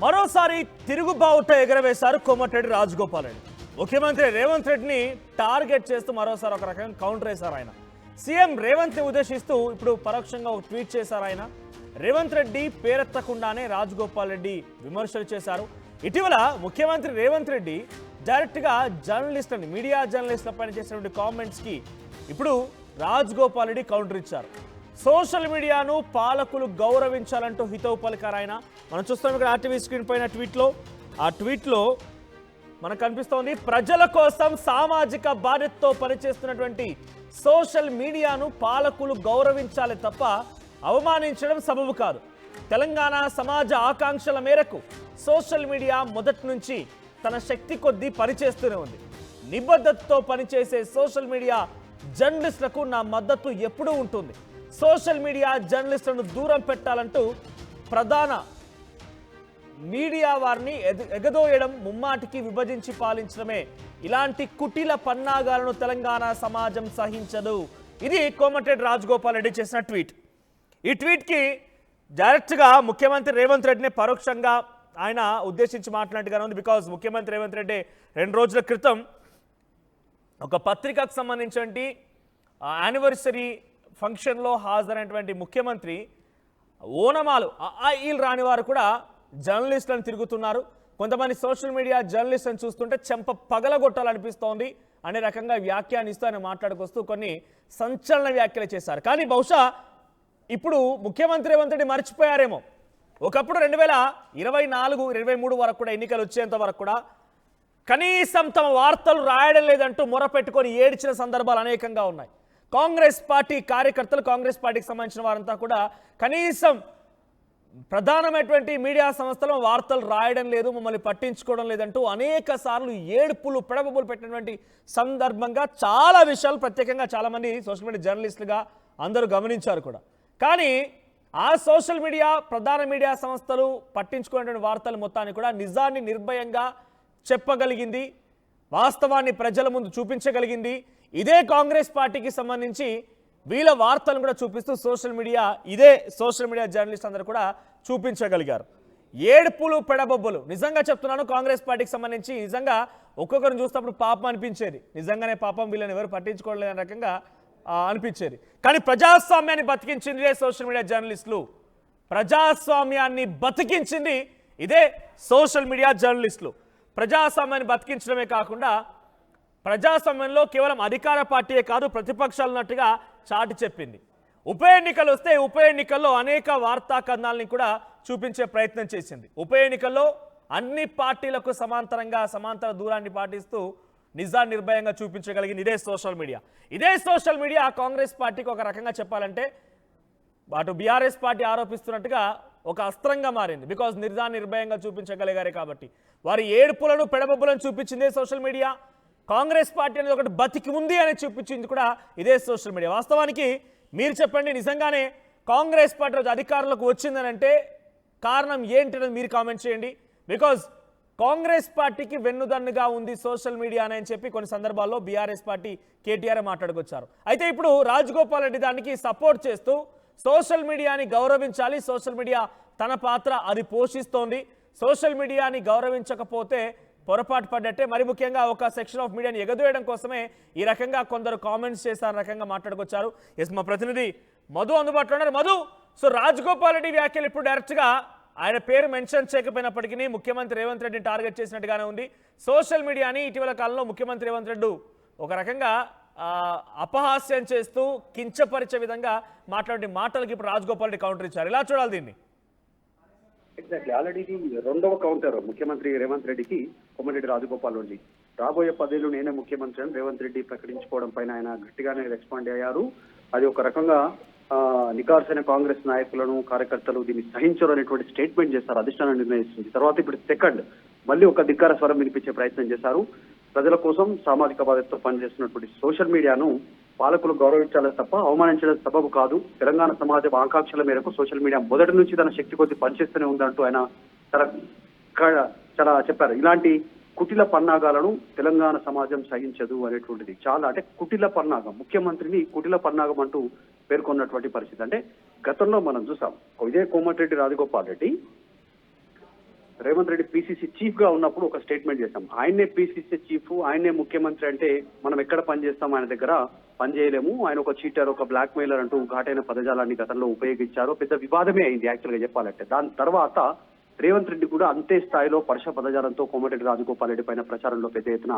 మరోసారి తిరుగుబావుట ఎగరవేశారు కోమటిరెడ్డి రాజగోపాల్ రెడ్డి. ముఖ్యమంత్రి రేవంత్ రెడ్డిని టార్గెట్ చేస్తూ మరోసారి ఒక రకంగా కౌంటర్ వేశారు ఆయన. సీఎం రేవంత్ ని ఉద్దేశిస్తూ ఇప్పుడు పరోక్షంగా ఒక ట్వీట్ చేశారు ఆయన. రేవంత్ రెడ్డి పేరెత్తకుండానే రాజగోపాల్ రెడ్డి విమర్శలు చేశారు. ఇటీవల ముఖ్యమంత్రి రేవంత్ రెడ్డి డైరెక్ట్ గా జర్నలిస్టులని మీడియా జర్నలిస్టుల పైన చేసినటువంటి కామెంట్స్ కి ఇప్పుడు రాజగోపాల్ రెడ్డి కౌంటర్ ఇచ్చారు. సోషల్ మీడియాను పాలకులు గౌరవించాలంటూ హితవు పలికారు ఆయన. మనం చూస్తాం ఇక్కడ ఆర్టీవీ స్క్రీన్ పైన ఆ ట్వీట్లో మనకు కనిపిస్తోంది, ప్రజల కోసం సామాజిక బాధ్యతతో పనిచేస్తున్నటువంటి సోషల్ మీడియాను పాలకులు గౌరవించాలి తప్ప అవమానించడం సబబు కాదు. తెలంగాణ సమాజ ఆకాంక్షల మేరకు సోషల్ మీడియా మొదటి నుంచి తన శక్తి కొద్దీ పనిచేస్తూనే ఉంది. నిబద్ధతతో పనిచేసే సోషల్ మీడియా జర్నలిస్టులకు నా మద్దతు ఎప్పుడూ ఉంటుంది. సోషల్ మీడియా జర్నలిస్టులను దూరం పెట్టాలంటూ ప్రధాన మీడియా వారిని ఎగదోయడం, ముమ్మాటికి విభజించి పాలించడమే. ఇలాంటి కుటిల పన్నాగాలను తెలంగాణ సమాజం సహించదు. ఇది కోమటిరెడ్డి రాజగోపాల్ రెడ్డి చేసిన ట్వీట్. ఈ ట్వీట్కి డైరెక్ట్గా ముఖ్యమంత్రి రేవంత్ రెడ్డిని పరోక్షంగా ఆయన ఉద్దేశించి మాట్లాడినట్టుగానే ఉంది. బికాజ్ ముఖ్యమంత్రి రేవంత్ రెడ్డి 2 రోజుల క్రితం ఒక పత్రికకు సంబంధించినటువంటి యానివర్సరీ ఫంక్షన్లో హాజరైనటువంటి ముఖ్యమంత్రి ఓనమాలు ఈలు రాని వారు కూడా జర్నలిస్టులను తిరుగుతున్నారు, కొంతమంది సోషల్ మీడియా జర్నలిస్టులను చూస్తుంటే చెంప పగలగొట్టాలనిపిస్తోంది అనే రకంగా వ్యాఖ్యానిస్తూ ఆయన మాట్లాడుకొస్తూ కొన్ని సంచలన వ్యాఖ్యలు చేశారు. కానీ బహుశా ఇప్పుడు ముఖ్యమంత్రి రేవంత్ రెడ్డి మర్చిపోయారేమో. ఒకప్పుడు 2024-23 వరకు కూడా ఎన్నికలు వచ్చేంత వరకు కూడా కనీసం తమ వార్తలు రాయడం లేదంటూ మొరపెట్టుకొని ఏడ్చిన సందర్భాలు అనేకంగా ఉన్నాయి. కాంగ్రెస్ పార్టీ కార్యకర్తలు, కాంగ్రెస్ పార్టీకి సంబంధించిన వారంతా కూడా కనీసం ప్రధానమైనటువంటి మీడియా సంస్థలు వార్తలు రాయడం లేదు, మమ్మల్ని పట్టించుకోవడం లేదంటూ అనేక సార్లు ఏడుపులు పెడబొబ్బులు పెట్టినటువంటి సందర్భంగా చాలా విషయాలు ప్రత్యేకంగా చాలామంది సోషల్ మీడియా జర్నలిస్టులుగా అందరూ గమనించారు కూడా. కానీ ఆ సోషల్ మీడియా ప్రధాన మీడియా సంస్థలు పట్టించుకునేటువంటి వార్తలు మొత్తాన్ని కూడా నిజాన్ని నిర్భయంగా చెప్పగలిగింది, వాస్తవాన్ని ప్రజల ముందు చూపించగలిగింది. ఇదే కాంగ్రెస్ పార్టీకి సంబంధించి వీళ్ళ వార్తలను కూడా చూపిస్తూ ఇదే సోషల్ మీడియా జర్నలిస్ట్ అందరూ కూడా చూపించగలిగారు. ఏడుపులు పెడబొబ్బులు నిజంగా చెప్తున్నాను. కాంగ్రెస్ పార్టీకి సంబంధించి నిజంగా ఒక్కొక్కరిని చూసినప్పుడు పాపం అనిపించేది. నిజంగానే పాపం వీళ్ళని ఎవరు పట్టించుకోలేని రకంగా అనిపించేది. కానీ ప్రజాస్వామ్యాన్ని బతికించింది ఇదే సోషల్ మీడియా జర్నలిస్టులు. ప్రజాస్వామ్యాన్ని బతికించింది ఇదే సోషల్ మీడియా జర్నలిస్టులు. ప్రజాస్వామ్యాన్ని బతికించడమే కాకుండా ప్రజాస్వామ్యంలో కేవలం అధికార పార్టీయే కాదు, ప్రతిపక్షాలు ఉన్నట్టుగా చాటి చెప్పింది. ఉప ఎన్నికలు వస్తే ఉప ఎన్నికల్లో అనేక వార్తా కథనాలని కూడా చూపించే ప్రయత్నం చేసింది. ఉప ఎన్నికల్లో అన్ని పార్టీలకు సమాంతర దూరాన్ని పాటిస్తూ నిజాన్ని నిర్భయంగా చూపించగలిగింది ఇదే సోషల్ మీడియా. ఇదే సోషల్ మీడియా కాంగ్రెస్ పార్టీకి ఒక రకంగా చెప్పాలంటే అటు బీఆర్ఎస్ పార్టీ ఆరోపిస్తున్నట్టుగా ఒక అస్త్రంగా మారింది. బికాజ్ నిజాన్ని నిర్భయంగా చూపించగలిగారే కాబట్టి. వారి ఏడుపులను పెడబొబ్బులను చూపించిందే సోషల్ మీడియా. కాంగ్రెస్ పార్టీ అనేది ఒకటి బతికి ఉంది అని చూపించింది కూడా ఇదే సోషల్ మీడియా. వాస్తవానికి మీరు చెప్పండి, నిజంగానే కాంగ్రెస్ పార్టీ రోజు అధికారంలోకి వచ్చిందని అంటే కారణం ఏంటనేది మీరు కామెంట్ చేయండి. బికాజ్ కాంగ్రెస్ పార్టీకి వెన్నుదన్నుగా ఉంది సోషల్ మీడియా అని చెప్పి కొన్ని సందర్భాల్లో బీఆర్ఎస్ పార్టీ కేటీఆర్ మాట్లాడుకొచ్చారు. అయితే ఇప్పుడు రాజగోపాల్ రెడ్డి దానికి సపోర్ట్ చేస్తూ సోషల్ మీడియాని గౌరవించాలి, సోషల్ మీడియా తన పాత్ర అది పోషిస్తోంది, సోషల్ మీడియాని గౌరవించకపోతే పొరపాటు పడ్డట్టే, మరి ముఖ్యంగా ఒక సెక్షన్ ఆఫ్ మీడియాని ఎగదోయడం కోసమే ఈ రకంగా కొందరు కామెంట్స్ చేశారు, రకంగా మాట్లాడుకొచ్చారు. ఎస్, మా ప్రతినిధి మధు అందుబాటులో ఉన్నారు. మధు, సో రాజగోపాల్ రెడ్డి వ్యాఖ్యలు ఇప్పుడు డైరెక్ట్గా ఆయన పేరు మెన్షన్ చేయకపోయినప్పటికీ ముఖ్యమంత్రి రేవంత్ రెడ్డిని టార్గెట్ చేసినట్టుగానే ఉంది. సోషల్ మీడియాని ఇటీవల కాలంలో ముఖ్యమంత్రి రేవంత్ రెడ్డి ఒక రకంగా అపహాస్యం చేస్తూ కించపరిచే విధంగా మాట్లాడే మాటలకి ఇప్పుడు రాజగోపాల్ రెడ్డి కౌంటర్ ఇచ్చారు. ఇలా చూడాలి దీన్ని. ఎగ్జాక్ట్లీ, ఆల్రెడీ రెండవ కౌంటర్ ముఖ్యమంత్రి రేవంత్ రెడ్డికి కోమటిరెడ్డి రాజగోపాల్ రెడ్డి. రాబోయే 10 ఏళ్లు నేనే ముఖ్యమంత్రి అని రేవంత్ రెడ్డి ప్రకటించుకోవడం పైన ఆయన గట్టిగానే రెస్పాండ్ అయ్యారు. అది ఒక రకంగా నికార్సైన కాంగ్రెస్ నాయకులను, కార్యకర్తలు దీన్ని సహించరు అనేటువంటి స్టేట్మెంట్ చేస్తారు, అధిష్టానం నిర్ణయిస్తుంది. తర్వాత ఇప్పుడు సెకండ్ మళ్ళీ ఒక ధిక్కార స్వరం వినిపించే ప్రయత్నం చేశారు. ప్రజల కోసం సామాజిక బాధ్యతతో పనిచేస్తున్నటువంటి సోషల్ మీడియాను పాలకులు గౌరవించాలి తప్ప అవమానించడం సబబు కాదు. తెలంగాణ సమాజం ఆకాంక్షల మేరకు సోషల్ మీడియా మొదటి నుంచి తన శక్తి కొద్ది పనిచేస్తూనే ఉందంటూ ఆయన చాలా చెప్పారు. ఇలాంటి కుటిల పన్నాగాలను తెలంగాణ సమాజం సహించదు అనేటువంటిది చాలా అంటే కుటిల పన్నాగం, ముఖ్యమంత్రిని కుటిల పన్నాగం అంటూ పేర్కొన్నటువంటి పరిస్థితి. అంటే గతంలో మనం చూసాం, ఇదే కోమటిరెడ్డి రాజగోపాల్ రెడ్డి రేవంత్ రెడ్డి పిసిసి చీఫ్ గా ఉన్నప్పుడు ఒక స్టేట్మెంట్ చేశాం. ఆయన్నే పిసిసి చీఫ్, ఆయన్నే ముఖ్యమంత్రి అంటే మనం ఎక్కడ పనిచేస్తాం, ఆయన దగ్గర పనిచేయలేము, ఆయన ఒక చీటర్, ఒక బ్లాక్ మెయిలర్ అంటూ ఘాటైన పదజాలాన్ని గతంలో ఉపయోగించారు. పెద్ద వివాదమే అయింది యాక్చువల్ గా చెప్పాలంటే. దాని తర్వాత రేవంత్ రెడ్డి కూడా అంతే స్థాయిలో పరుష పదజాలంతో కోమటిరెడ్డి రాజగోపాల్ రెడ్డి పైన ప్రచారంలో పెద్ద ఎత్తున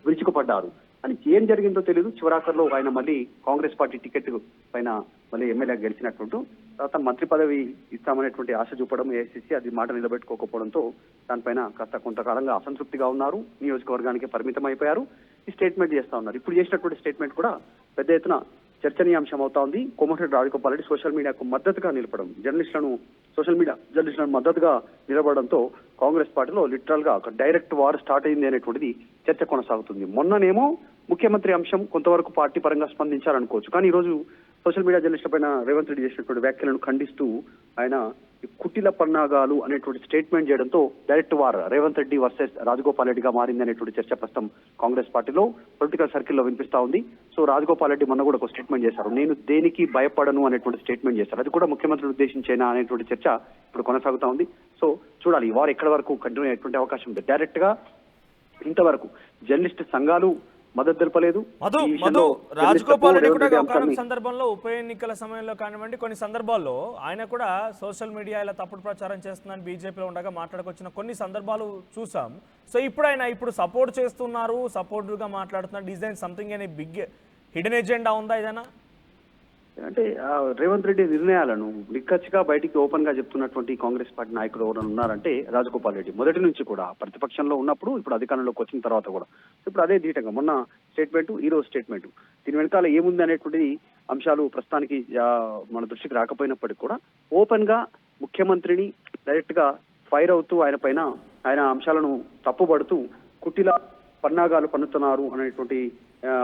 విరుచుకుపడ్డారు. అని ఏం జరిగిందో తెలియదు. చివరాఖర్లో ఆయన మళ్ళీ కాంగ్రెస్ పార్టీ టికెట్ పైన మళ్ళీ ఎమ్మెల్యే గెలిచినట్టు, తర్వాత మంత్రి పదవి ఇస్తామనేటువంటి ఆశ చూపడం ఏఐసీసీ అది మాట నిలబెట్టుకోకపోవడంతో దానిపైన కాస్త కొంతకాలంగా అసంతృప్తిగా ఉన్నారు. నియోజకవర్గానికి పరిమితం అయిపోయారు. ఈ స్టేట్మెంట్ చేస్తా ఉన్నారు. ఇప్పుడు చేసినటువంటి స్టేట్మెంట్ కూడా పెద్ద ఎత్తున చర్చనీయాంశం అవుతా ఉంది. కోమటిరెడ్డి రాజగోపాల్ రెడ్డి సోషల్ మీడియాకు మద్దతుగా నిలపడం, సోషల్ మీడియా జర్నలిస్టులను మద్దతుగా నిలబడంతో కాంగ్రెస్ పార్టీలో లిటరల్ గా ఒక డైరెక్ట్ వార్ స్టార్ట్ అయింది అనేటువంటిది చర్చ కొనసాగుతుంది. మొన్ననేమో ముఖ్యమంత్రి అంశం కొంతవరకు పార్టీ పరంగా స్పందించారనుకోవచ్చు, కానీ ఈ రోజు సోషల్ మీడియా జర్నలిస్టుల పైన రేవంత్ రెడ్డి చేసినటువంటి వ్యాఖ్యలను ఖండిస్తూ ఆయన కుటిల పన్నాగాలు అనేటువంటి స్టేట్మెంట్ చేయడంతో direct war Revanth Reddy versus Rajagopal రెడ్డిగా మారింది అనేటువంటి చర్చ ప్రస్తుతం కాంగ్రెస్ పార్టీలో పొలిటికల్ సర్కిల్లో వినిపిస్తా ఉంది. సో రాజగోపాల్ రెడ్డి మొన్న కూడా ఒక స్టేట్మెంట్ చేశారు, నేను దేనికి భయపడను అనేటువంటి స్టేట్మెంట్ చేశారు. అది కూడా ముఖ్యమంత్రిని ఉద్దేశించేనా అనేటువంటి చర్చ ఇప్పుడు కొనసాగుతా ఉంది. సో చూడాలి వారు ఎక్కడి వరకు కంటిన్యూ అయ్యేటువంటి అవకాశం ఉంది. డైరెక్ట్ గా ఇంతవరకు జర్నలిస్ట్ సంఘాలు మద్దతు తెలపలేదు. రాజగోపాల్ రెడ్డి కూడా ఒక సందర్భంలో ఉప ఎన్నికల సమయంలో కానివ్వండి, కొన్ని సందర్భాల్లో ఆయన కూడా సోషల్ మీడియా ఇలా తప్పుడు ప్రచారం చేస్తుందని బీజేపీలో ఉండగా మాట్లాడుకొచ్చిన కొన్ని సందర్భాలు చూసాం. సో ఇప్పుడు ఆయన సపోర్ట్ చేస్తున్నారు, సపోర్టివ్ గా మాట్లాడుతున్నారు. డిజైన్ సంథింగ్ అనే బిగ్ హిడెన్ ఎజెండా ఉందా ఏదైనా? అంటే రేవంత్ రెడ్డి నిర్ణయాలను నిక్కచ్చిగా బయటికి ఓపెన్ గా చెప్తున్నటువంటి కాంగ్రెస్ పార్టీ నాయకులు ఎవరైనా ఉన్నారంటే రాజగోపాల్ రెడ్డి. మొదటి నుంచి కూడా ప్రతిపక్షంలో ఉన్నప్పుడు, ఇప్పుడు అధికారంలోకి వచ్చిన తర్వాత కూడా ఇప్పుడు అదే ధీటంగా మొన్న స్టేట్మెంట్, ఈ రోజు స్టేట్మెంట్, దీని వెనకాల ఏముంది అనేటువంటిది అంశాలు ప్రస్తుతానికి మన దృష్టికి రాకపోయినప్పటికీ కూడా ఓపెన్ గా ముఖ్యమంత్రిని డైరెక్ట్ గా ఫైర్ అవుతూ ఆయన అంశాలను తప్పుపడుతూ కుటిల పన్నాగాలు పన్నుతున్నారు అనేటువంటి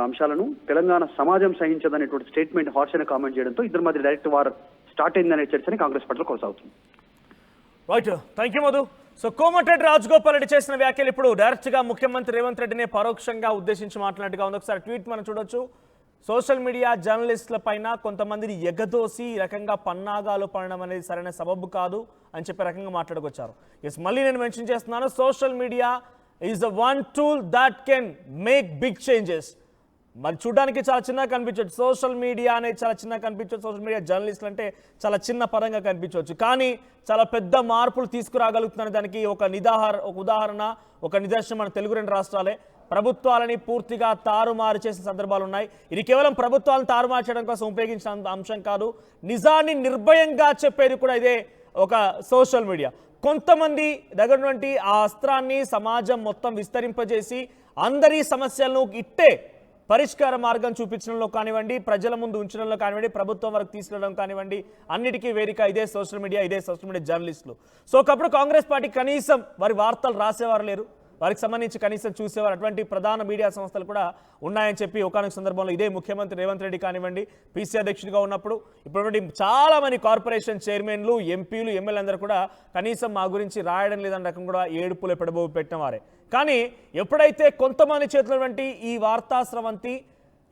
అంశాలను తెలంగాణ సమాజం సహించదనేటువంటి స్టేట్మెంట్ హార్ష్ కామెంట్ చేయడంతో ఇద్దరి మధ్య డైరెక్ట్ వార్ స్టార్ట్ అయిందనే చర్చని కాంగ్రెస్ పార్టీలో కొనసాగుతుంది. Right, thank you Madhu. So Komatireddy Rajagopal Reddy చేసిన వ్యాఖ్యలు ఇప్పుడు డైరెక్ట్ గా ముఖ్యమంత్రి రేవంత్ రెడ్డిని పరోక్షంగా ఉద్దేశించి మాట్లాడినట్టుగా ఉంది. ఒకసారి ట్వీట్ మనం చూడొచ్చు. సోషల్ మీడియా జర్నలిస్టుల పైన కొంతమందిని ఎగదోసి ఈ రకంగా పన్నాగాలు పడడం అనేది సరైన సబబు కాదు అని చెప్పే రకంగా మాట్లాడుకొచ్చారు. ఎస్, మళ్ళీ నేను మెన్షన్ చేస్తున్నాను, social media is the one tool that can make big changes. మరి చూడడానికి చాలా చిన్నగా కనిపించవచ్చు, సోషల్ మీడియా అనేది చాలా చిన్నగా కనిపించవచ్చు, సోషల్ మీడియా జర్నలిస్టులు అంటే చాలా చిన్న పరంగా కనిపించవచ్చు, కానీ చాలా పెద్ద మార్పులు తీసుకురాగలుగుతున్న దానికి ఒక ఉదాహరణ, ఒక నిదర్శనం మన తెలుగు రెండు రాష్ట్రాలే. ప్రభుత్వాలని పూర్తిగా తారుమారు చేసిన సందర్భాలు ఉన్నాయి. ఇది కేవలం ప్రభుత్వాలను తారుమారు చేయడం కోసం ఉపయోగించిన అంశం కాదు, నిజాన్ని నిర్భయంగా చెప్పేది కూడా ఇదే ఒక సోషల్ మీడియా. కొంతమంది దగ్గర నుండి ఆ అస్త్రాన్ని సమాజం మొత్తం విస్తరింపజేసి అందరి సమస్యలను ఇట్టే పరిష్కార మార్గం చూపించడంలో కానివ్వండి, ప్రజల ముందు ఉంచడంలో కానివ్వండి, ప్రభుత్వం వరకు తీసుకెళ్ళడం కానివ్వండి, అన్నిటికీ వేదిక ఇదే సోషల్ మీడియా జర్నలిస్టులు. సో ఒకప్పుడు కాంగ్రెస్ పార్టీ కనీసం వారి వార్తలు రాసేవారు లేరు, వారికి సంబంధించి కనీసం చూసేవారు. అటువంటి ప్రధాన మీడియా సంస్థలు కూడా ఉన్నాయని చెప్పి ఒకనొక సందర్భంలో ఇదే ముఖ్యమంత్రి రేవంత్ రెడ్డి కానివ్వండి, పీసీ అధ్యక్షుడిగా ఉన్నప్పుడు ఇప్పుడు చాలా మంది కార్పొరేషన్ చైర్మన్లు, ఎంపీలు, ఎమ్మెల్యే అందరూ కూడా కనీసం మా గురించి రాయడం లేదన్న రకం కూడా ఏడుపులు పెడబోబు పెట్టిన వారే. కానీ ఎప్పుడైతే కొంతమంది చేతులటువంటి ఈ వార్తా స్రవంతి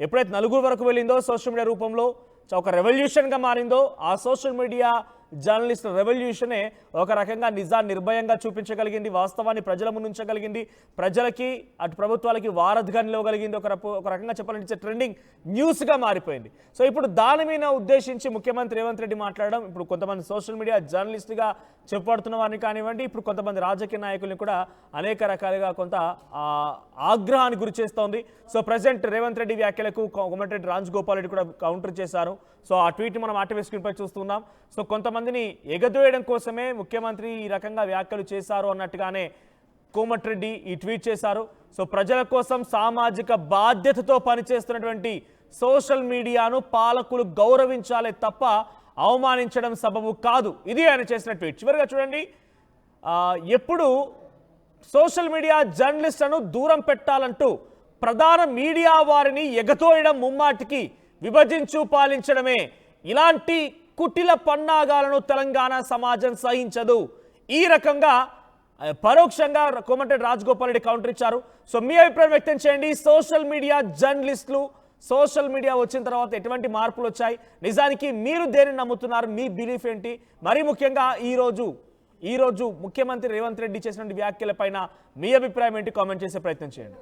ఎప్పుడైతే నలుగురు వరకు వెళ్ళిందో, సోషల్ మీడియా రూపంలో ఒక రెవల్యూషన్గా మారిందో, ఆ సోషల్ మీడియా జర్నలిస్ట్ రెవల్యూషనే ఒక రకంగా నిజాన్ని నిర్భయంగా చూపించగలిగింది, వాస్తవాన్ని ప్రజల ముందు ఉంచగలిగింది, ప్రజలకి అటు ప్రభుత్వాలకి వారధిగా నిలవగలిగింది. ఒక రకంగా చెప్పాలంటే ట్రెండింగ్ న్యూస్గా మారిపోయింది. సో ఇప్పుడు దాని మీద ఉద్దేశించి ముఖ్యమంత్రి రేవంత్ రెడ్డి మాట్లాడడం ఇప్పుడు కొంతమంది సోషల్ మీడియా జర్నలిస్టుగా చెప్పబడుతున్న వారిని కానివ్వండి, ఇప్పుడు కొంతమంది రాజకీయ నాయకుల్ని కూడా అనేక రకాలుగా కొంత ఆగ్రహానికి గురి చేస్తోంది. సో ప్రజెంట్ రేవంత్ రెడ్డి వ్యాఖ్యలకు కోమటిరెడ్డి రాజగోపాల్ రెడ్డి కూడా కౌంటర్ చేశారు. సో ఆ ట్వీట్ మనం ఆర్టీవీ స్క్రీన్పై చూస్తున్నాం. సో కొంతమందిని ఎగదోయడం కోసమే ముఖ్యమంత్రి ఈ రకంగా వ్యాఖ్యలు చేశారు అన్నట్టుగానే కోమటిరెడ్డి ఈ ట్వీట్ చేశారు. సో ప్రజల కోసం సామాజిక బాధ్యతతో పనిచేస్తున్నటువంటి సోషల్ మీడియాను పాలకులు గౌరవించాలే తప్ప అవమానించడం సబబు కాదు, ఇది ఆయన చేసిన ట్వీట్. చివరిగా చూడండి, ఎప్పుడు సోషల్ మీడియా జర్నలిస్టులను దూరం పెట్టాలంటూ ప్రధాన మీడియా వారిని ఎగతోయడం ముమ్మాటికి విభజించు పాలించడమే. ఇలాంటి కుటిల పన్నాగాలను తెలంగాణ సమాజం సహించదు. ఈ రకంగా పరోక్షంగా కోమటిరెడ్డి రాజగోపాల్ రెడ్డి కౌంటర్ ఇచ్చారు. సో మీ అభిప్రాయం వ్యక్తం చేయండి. సోషల్ మీడియా జర్నలిస్టులు, సోషల్ మీడియా వచ్చిన తర్వాత ఎటువంటి మార్పులు వచ్చాయి, నిజానికి మీరు దేనిని నమ్ముతున్నారు, మీ బిలీఫ్ ఏంటి? మరీ ముఖ్యంగా ఈరోజు ఈ రోజు ముఖ్యమంత్రి రేవంత్ రెడ్డి చేసిన వ్యాఖ్యలపైన మీ అభిప్రాయం ఏంటి? కామెంట్ చేసే ప్రయత్నం చేయండి.